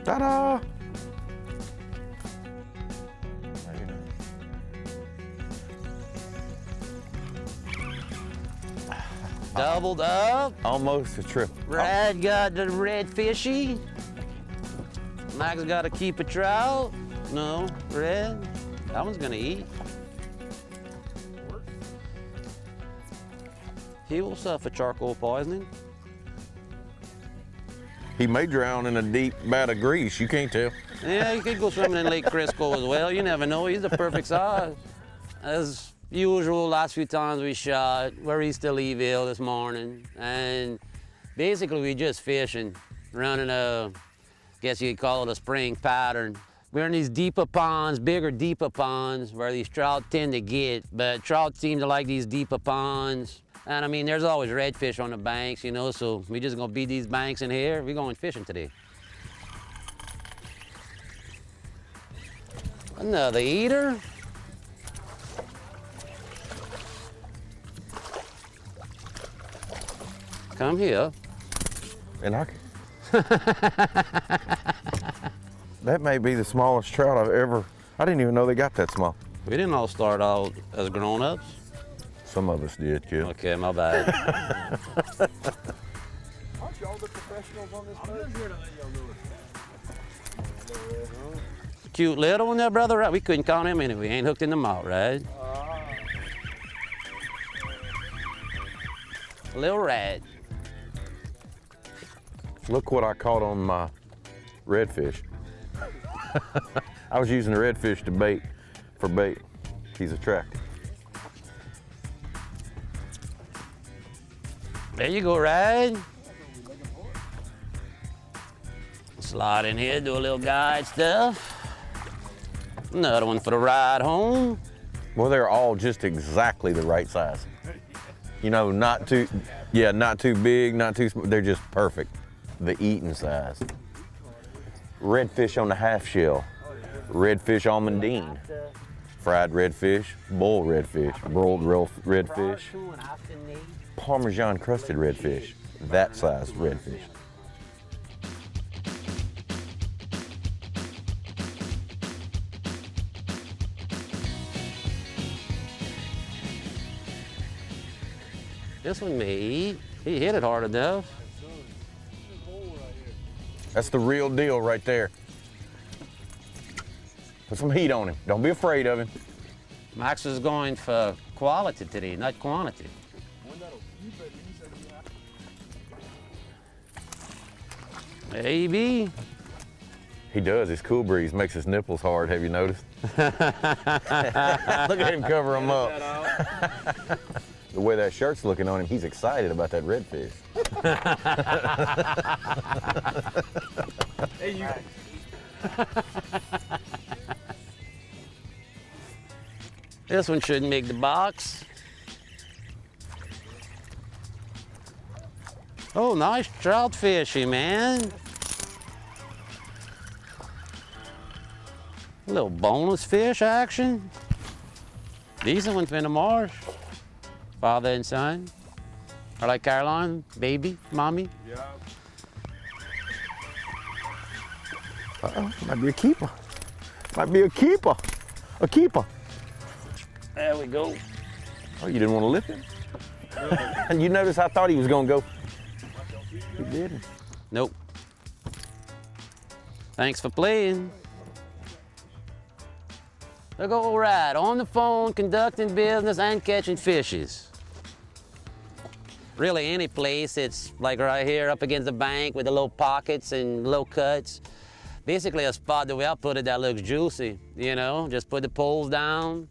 Ta-da! Doubled up. Almost a triple. Brad got the redfishy. Max got to keep a trout. No, red. That one's gonna eat. He will suffer charcoal poisoning. He may drown in a deep vat of grease. You can't tell. Yeah, he could go swimming in Lake Crisco as well. You never know. He's the perfect size. As usual, last few times we shot, we're east of Leeville this morning, and basically we just fishing, running a, guess you could call it a spring pattern. We're in these deeper ponds, bigger, deeper ponds, where these trout tend to get, but trout seem to like these deeper ponds. And I mean, there's always redfish on the banks, you know, so we just gonna beat these banks in here. We're going fishing today. Another eater. Come here. And that may be the smallest trout I've ever, I didn't even know they got that small. We didn't all start out as grown-ups. Some of us did, kid. Okay, my bad. Aren't y'all the professionals on this boat? I'm just here to let y'all know it. Cute little one there, brother, right? We couldn't count him anyway. We ain't hooked in the mouth, right? A little rat. Look what I caught on my redfish. I was using the redfish to bait, for bait. He's attractive. There you go, Rad. Slide in here, do a little guide stuff. Another one for the ride home. Well, they're all just exactly the right size. You know, not too, yeah, not too big, not too small. They're just perfect. The eating size. Redfish on the half shell. Redfish almondine. Fried redfish, bull redfish, broiled redfish. Parmesan crusted redfish, that size redfish. This one may eat. He hit it hard enough. That's the real deal right there. Put some heat on him. Don't be afraid of him. Max is going for quality today, not quantity. Maybe. He does. His cool breeze makes his nipples hard. Have you noticed? Look at him cover them up. The way that shirt's looking on him, he's excited about that redfish. Hey, you. This one shouldn't make the box. Oh, nice trout fishy, man. A little boneless fish action. Decent one from the marsh. Father and son. Or like Caroline, baby, mommy. Yeah. Uh-oh, might be a keeper. Might be a keeper. A keeper. There we go. Oh, you didn't want to lift him? And you notice I thought he was going to go. He didn't. Nope. Thanks for playing. Look, all right, on the phone, conducting business and catching fishes. Really any place, it's like right here up against the bank with the little pockets and low cuts. Basically a spot, the way I put it, that looks juicy, you know? Just put the poles down,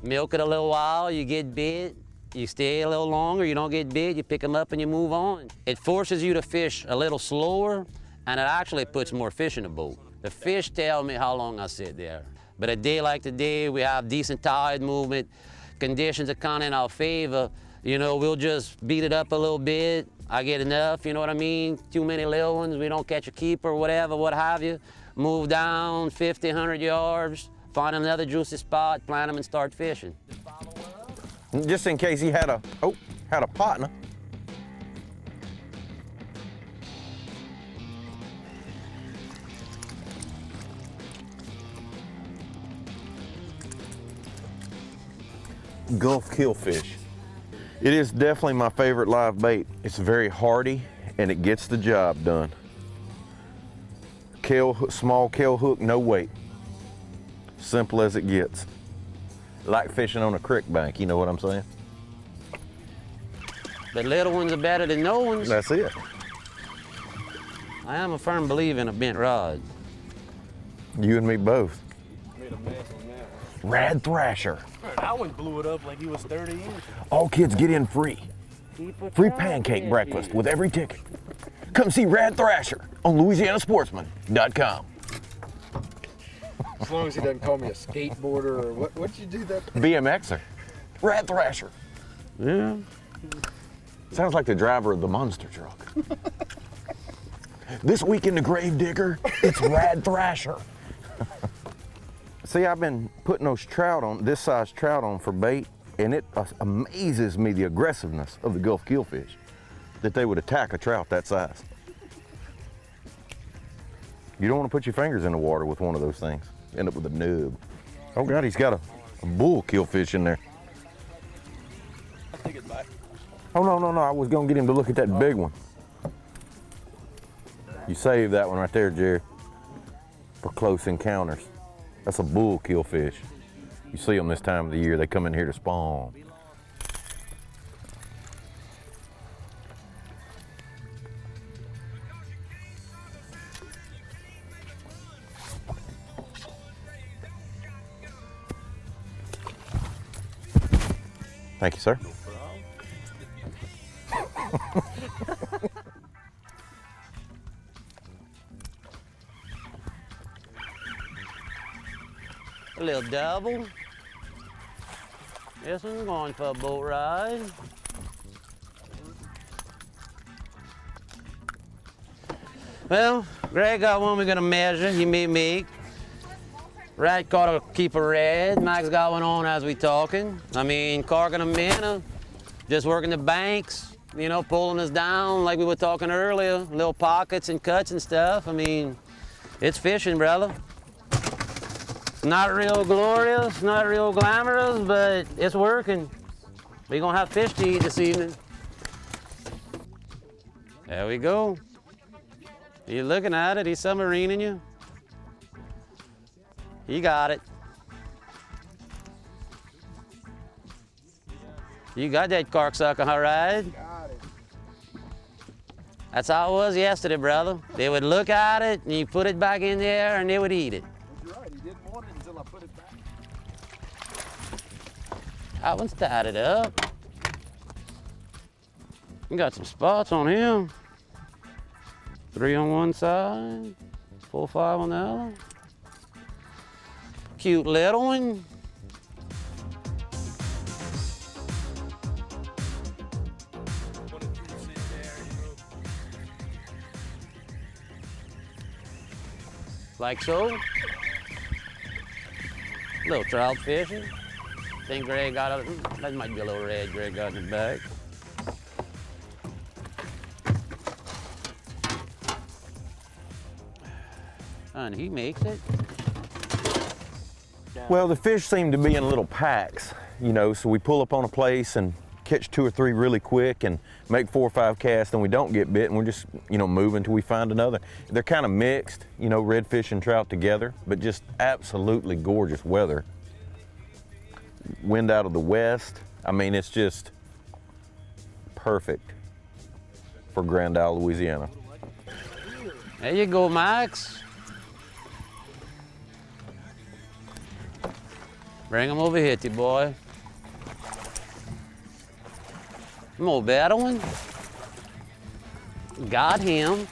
milk it a little while, you get bit, you stay a little longer, you don't get bit, you pick them up and you move on. It forces you to fish a little slower, and it actually puts more fish in the boat. The fish tell me how long I sit there. But a day like today, we have decent tide movement, conditions are kind of in our favor. You know, we'll just beat it up a little bit. I get enough, you know what I mean? Too many little ones, we don't catch a keeper, whatever, what have you. Move down 50, 100 yards, find another juicy spot, plant them, and start fishing. Just in case he had a partner. Gulf killfish. It is definitely my favorite live bait. It's very hardy and it gets the job done. Small Kell hook, no weight. Simple as it gets. Like fishing on a creek bank, you know what I'm saying? The little ones are better than no ones. That's it. I am a firm believer in a bent rod. You and me both. Made a mess on that one. Rad Trascher. That one blew it up like he was 30 years. All kids get in free. Free pancake breakfast with every ticket. Come see Rad Trascher on LouisianaSportsman.com. As long as he doesn't call me a skateboarder or what'd you do that? BMXer. Rad Trascher. Yeah. Sounds like the driver of the monster truck. This week in the Gravedigger, it's Rad Trascher. See, I've been putting those trout on, this size trout on for bait, and it amazes me the aggressiveness of the Gulf killfish, that they would attack a trout that size. You don't want to put your fingers in the water with one of those things. End up with a nub. Oh God, he's got a bull killfish in there. I'll take it back. Oh, no, I was gonna get him to look at that big one. You saved that one right there, Jerry, for close encounters. That's a bull killfish. You see them this time of the year, they come in here to spawn. Thank you, sir. A little double. This one's going for a boat ride. Well, Greg got one we're gonna measure. He made me. Rat caught a keeper red. Max got one on as we talking. I mean, carking a minnow, just working the banks, you know, pulling us down like we were talking earlier, little pockets and cuts and stuff. I mean, it's fishing, brother. Not real glorious, not real glamorous, but it's working. We're gonna have fish to eat this evening. There we go. You looking at it, he's submarining you. You got it. You got that corksucker, all right? Got it. That's how it was yesterday, brother. They would look at it, and you put it back in there, and they would eat it. You're right, he didn't want it until I put it back. That one's tied up. You got some spots on him. 3 on one side, 4, 5 on the other. Cute little one. Like so. Little trout fishing. Think Greg got a, that might be a little red Greg got in the bag. And he makes it. Well, the fish seem to be in little packs, you know, so we pull up on a place and catch 2 or 3 really quick and make 4 or 5 casts, and we don't get bit, and we're just, you know, moving until we find another. They're kind of mixed, you know, redfish and trout together, but just absolutely gorgeous weather. Wind out of the west. I mean, it's just perfect for Grand Isle, Louisiana. There you go, Max. Bring him over here, boy. More better one. Got him.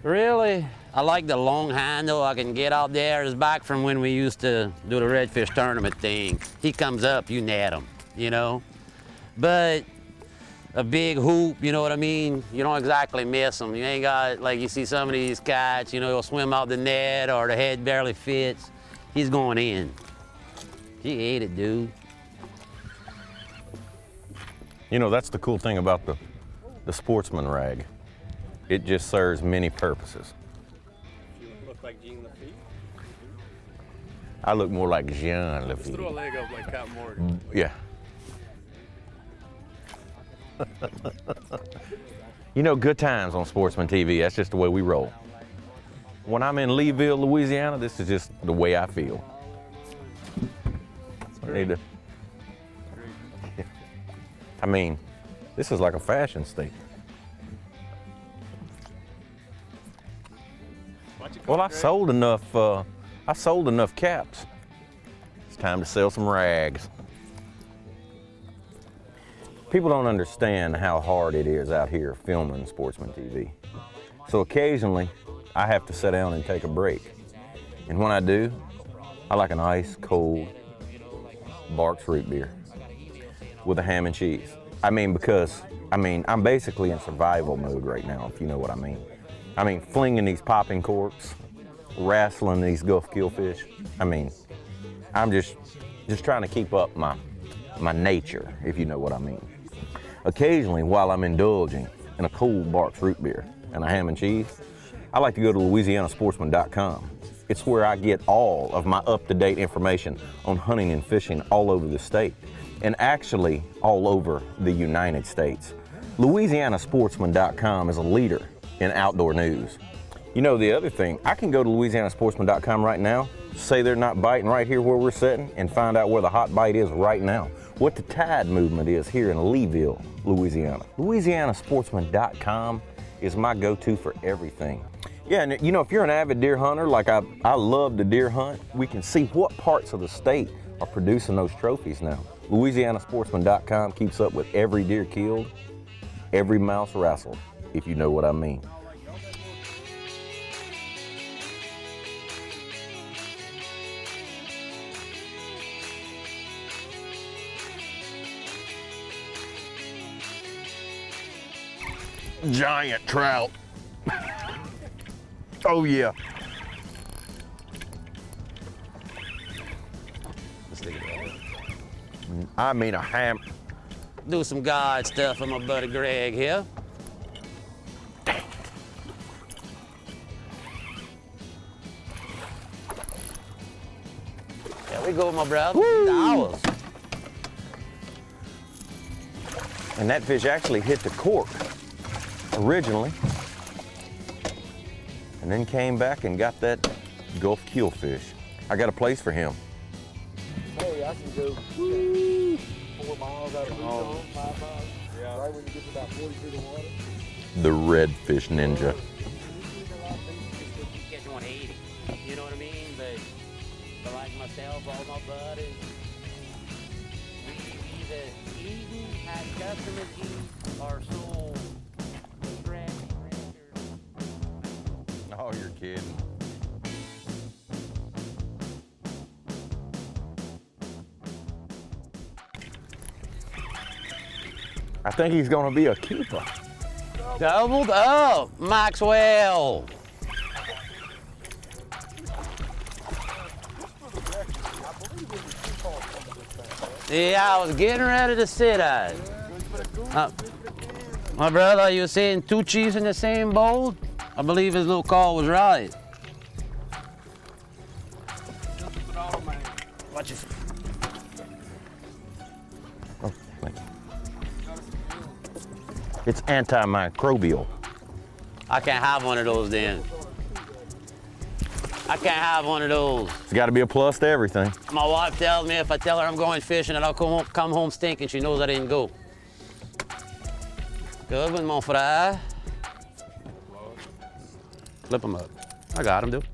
Really, I like the long handle. I can get out there. It's back from when we used to do the redfish tournament thing. He comes up, you net him, you know. But a big hoop, you know what I mean? You don't exactly miss them. You ain't got, like you see some of these cats, you know, he'll swim out the net or the head barely fits. He's going in. He ate it, dude. You know, that's the cool thing about the Sportsman rag. It just serves many purposes. You look like Jean Lafitte. I look more like Jean Just throw a Lafitte. leg up like Capt Morgan. Yeah. You know, good times on Sportsman TV. That's just the way we roll. When I'm in Leeville, Louisiana, this is just the way I feel. I need to- I mean, this is like a fashion statement. Well, I sold enough caps. It's time to sell some rags. People don't understand how hard it is out here filming Sportsman TV. So occasionally, I have to sit down and take a break. And when I do, I like an ice cold Barks root beer with a ham and cheese. I mean, because, I'm basically in survival mode right now, if you know what I mean. I mean, flinging these popping corks, wrestling these Gulf killfish. I'm just trying to keep up my nature, if you know what I mean. Occasionally, while I'm indulging in a cold Barks root beer and a ham and cheese, I like to go to LouisianaSportsman.com. It's where I get all of my up-to-date information on hunting and fishing all over the state, and actually all over the United States. LouisianaSportsman.com is a leader in outdoor news. You know, the other thing, I can go to LouisianaSportsman.com right now, say they're not biting right here where we're sitting, and find out where the hot bite is right now, what the tide movement is here in Leeville, Louisiana. LouisianaSportsman.com is my go-to for everything. Yeah, and you know, if you're an avid deer hunter, like I love to deer hunt, we can see what parts of the state are producing those trophies now. LouisianaSportsman.com keeps up with every deer killed, every mouse wrestled, if you know what I mean. Giant trout. Oh yeah. Let's take it out. I mean a ham. Do some God stuff for my buddy Greg here. There we go, my brother. Hours. And that fish actually hit the cork originally, and then came back and got that Gulf killfish. I got a place for him. Hey, I can go 4 miles out of home, 5 miles. Yeah. Right when you get to about 40 feet of water. The Redfish Ninja. Catch 180. You know what I mean? But like myself, all my buddies, we either eaten, had customers eat, or sold scratch records. Oh, you're kidding. I think he's gonna be a keeper. Doubled up, Maxwell. Yeah, I was getting ready to say that. My brother, you were saying 2 chiefs in the same bowl? I believe his little call was right. Watch it. Oh, thank you. It's antimicrobial. I can't have one of those then. I can't have one of those. It's got to be a plus to everything. My wife tells me if I tell her I'm going fishing and I'll come home stinking, she knows I didn't go. Good one, mon frère. Flip him up. I got him, dude.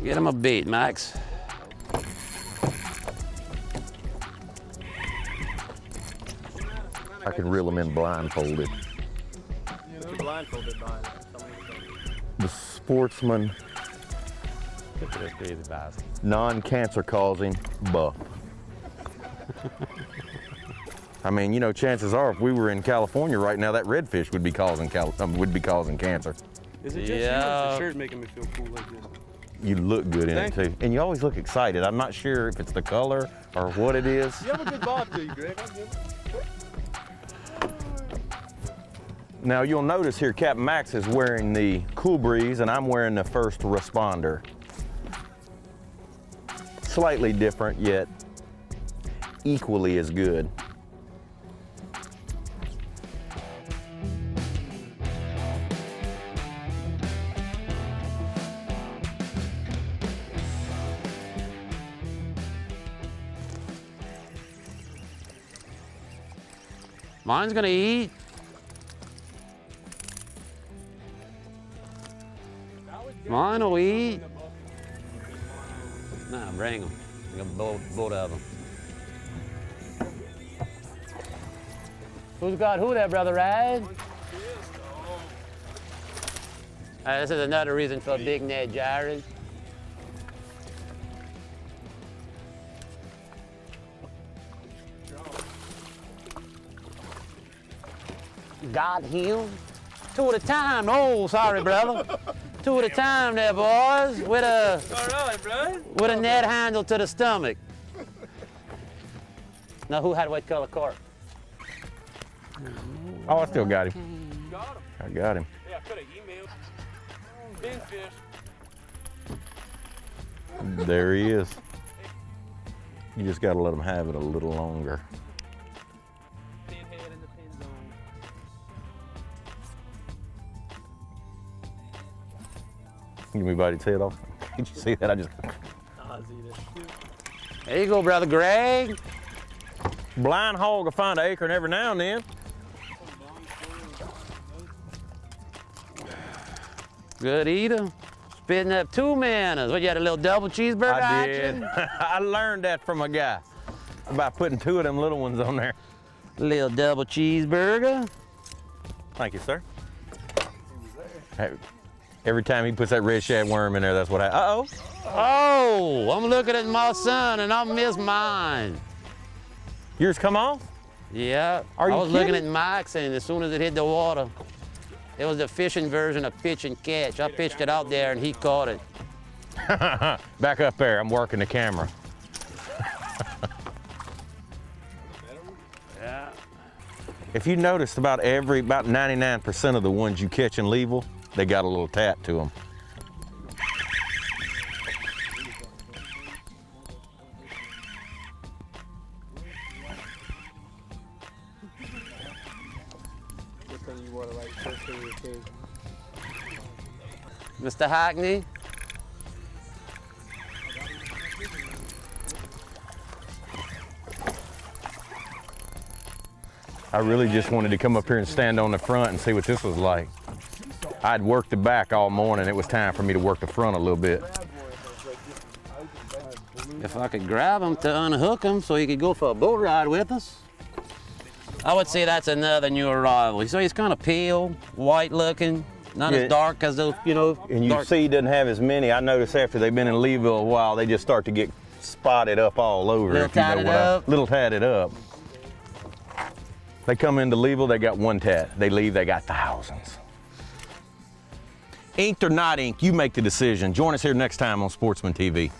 Get him a bait, Max. I can reel them in blindfolded. Blindfolded by The Sportsman non-cancer causing buff. I mean, you know, chances are if we were in California right now, that redfish would be causing cancer. Is it just you, or is the shirt making me feel cool like this? You look good in it Thank too. And you always look excited. I'm not sure if it's the color or what it is. You have a good vibe to you, Greg. I'm good. Now you'll notice here Capt Max is wearing the Cool Breeze and I'm wearing the First Responder. Slightly different, yet equally as good. Mine's gonna eat. Mine will eat. Nah, bring them. I got both of them. Who's got who there, Brother Rad? This is another reason for a big net, Jared. Got him. 2 at a time. Oh, sorry, brother. 2 at a time there, boys. With a with a net handle to the stomach. Now, who had white color cork? Oh, I still got him. I got him. Yeah, I could have emailed. Big fish. There he is. You just got to let him have it a little longer. Pinhead in the pin zone. Give me body's head off. Did you see that? I just. There you go, Brother Greg. Blind hog will find an acorn every now and then. Good eater. Spitting up 2 minnows. What, you had a little double cheeseburger I did. action? I learned that from a guy about putting 2 of them little ones on there. Little double cheeseburger. Thank you, sir. Hey, every time he puts that red shad worm in there, that's what I. Uh-oh. Oh, I'm looking at my son and I miss mine. Yours come off? Yeah. Are you I was looking kidding? at Mike's and as soon as it hit the water, it was the fishing version of pitch and catch. I pitched it out there and he caught it. Back up there. I'm working the camera. Yeah. If you noticed, about 99% of the ones you catch in Leeville, they got a little tat to them. Mr. Hackney. I really just wanted to come up here and stand on the front and see what this was like. I'd worked the back all morning. It was time for me to work the front a little bit. If I could grab him to unhook him so he could go for a boat ride with us. I would say that's another new arrival. So he's kind of pale, white looking, not Yeah. as dark as those, you know. And you dark. see he doesn't have as many. I noticed after they've been in Leeville a while, they just start to get spotted up all over. Little if you know tatted what up. Little tatted up. They come into Leeville, they got 1 tat. They leave, they got thousands. Inked or not inked, you make the decision. Join us here next time on Sportsman TV.